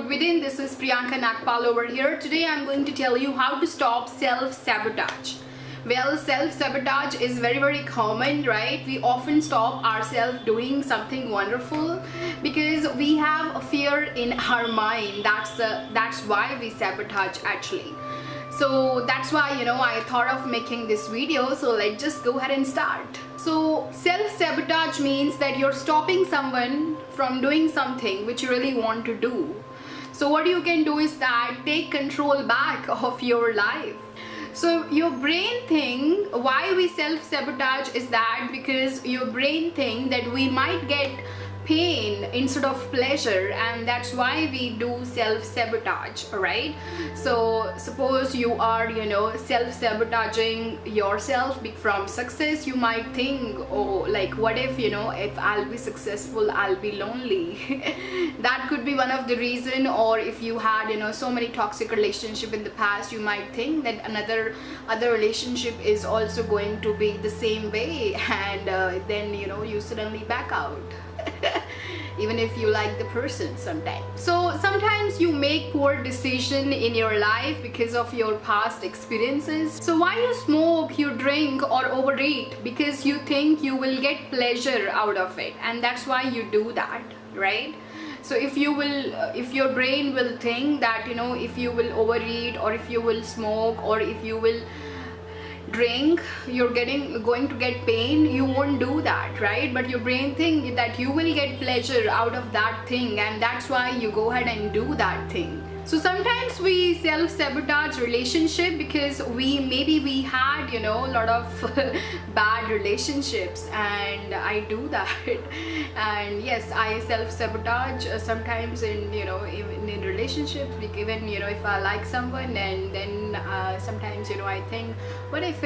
Good Within. This is Priyanka Nagpal over here. Today I'm going to tell you how to stop self-sabotage. Well, self-sabotage is very common, right? We often stop ourselves doing something wonderful because we have a fear in our mind. That's why we sabotage actually. So that's why, I thought of making this video. So let's just go ahead and start. So self-sabotage means that you're stopping someone from doing something which you really want to do. So what you can do is that take control back of your life. So your brain think why we self-sabotage is that because your brain think that we might get pain instead of pleasure, and that's why we do self-sabotage. Alright, so suppose you are self-sabotaging yourself from success. You might think, oh, like what if if I'll be successful I'll be lonely. That could be one of the reason. Or if you had so many toxic relationship in the past, you might think that other relationship is also going to be the same way, and then you suddenly back out. Even if you like the person sometimes. So sometimes you make poor decision in your life because of your past experiences. So why you smoke, you drink or overeat? Because you think you will get pleasure out of it, and that's why you do that, right? So if your brain will think that if you will overeat or if you will smoke or if you will drink, you're going to get pain, you won't do that, right? But your brain think that you will get pleasure out of that thing, and that's why you go ahead and do that thing. So sometimes we self-sabotage relationship because maybe we had a lot of bad relationships, and I do that. And yes, I self-sabotage sometimes in even in relationships, even if I like someone, and then sometimes I think, what if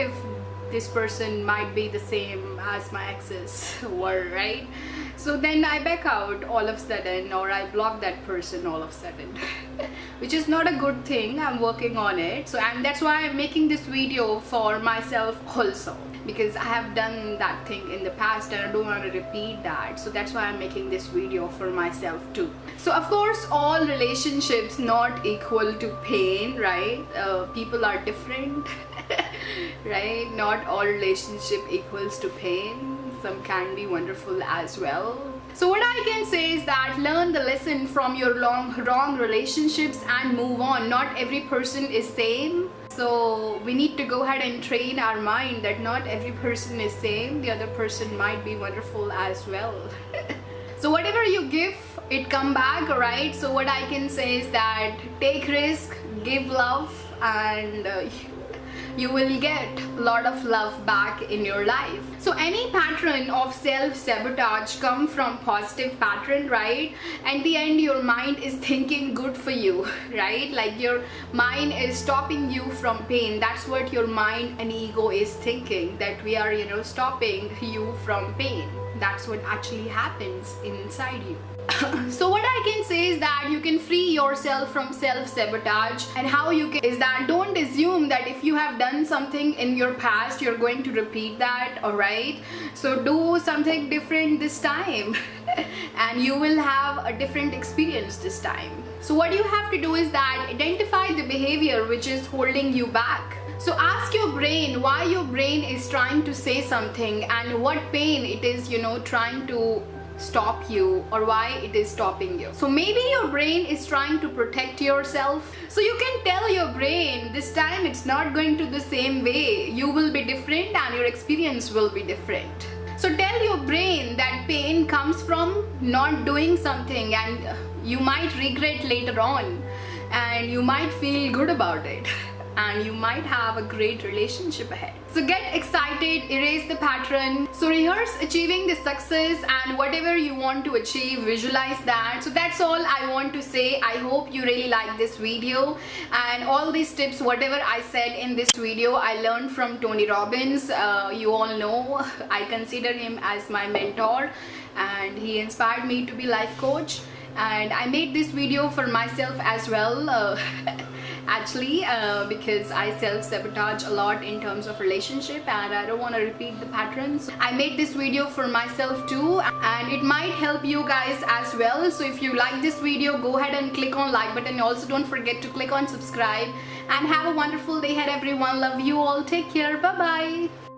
this person might be the same as my exes were, right? So then I back out all of a sudden, or I block that person all of a sudden. Which is not a good thing. I'm working on it. So, and that's why I'm making this video for myself also, because I have done that thing in the past and I don't want to repeat that. So that's why I'm making this video for myself too. So of course all relationships not equal to pain, right? People are different. Right? Not all relationship equals to pain. Some can be wonderful as well. So what I can say is that learn the lesson from your wrong relationships and move on. Not every person is same. So we need to go ahead and train our mind that not every person is same. The other person might be wonderful as well. So whatever you give, it come back, right? So what I can say is that take risk, give love, and you will get a lot of love back in your life. So any pattern of self-sabotage come from positive pattern, right? At the end your mind is thinking good for you, right? Like your mind is stopping you from pain. That's what your mind and ego is thinking, that we are stopping you from pain. That's what actually happens inside you. So what I can say is that you can free yourself from self-sabotage, and how you can is that don't assume that if you have done something in your past you're going to repeat that. Alright, so do something different this time and you will have a different experience this time. So what you have to do is that identify the behavior which is holding you back. So ask your brain why your brain is trying to say something and what pain it is trying to stop you, or why it is stopping you. So maybe your brain is trying to protect yourself. So you can tell your brain this time it's not going to the same way. You will be different and your experience will be different. So tell your brain that pain comes from not doing something, and you might regret later on, and you might feel good about it. And you might have a great relationship ahead. So get excited, erase the pattern. So rehearse achieving the success, and whatever you want to achieve, visualize that. So that's all I want to say. I hope you really like this video, and all these tips, whatever I said in this video, I learned from Tony Robbins. You all know I consider him as my mentor, and he inspired me to be life coach. And I made this video for myself as well. actually, because I self-sabotage a lot in terms of relationship and I don't want to repeat the patterns. I made this video for myself too, and it might help you guys as well. So if you like this video, go ahead and click on like button. Also don't forget to click on subscribe, and have a wonderful day ahead everyone. Love you all. Take care. Bye bye.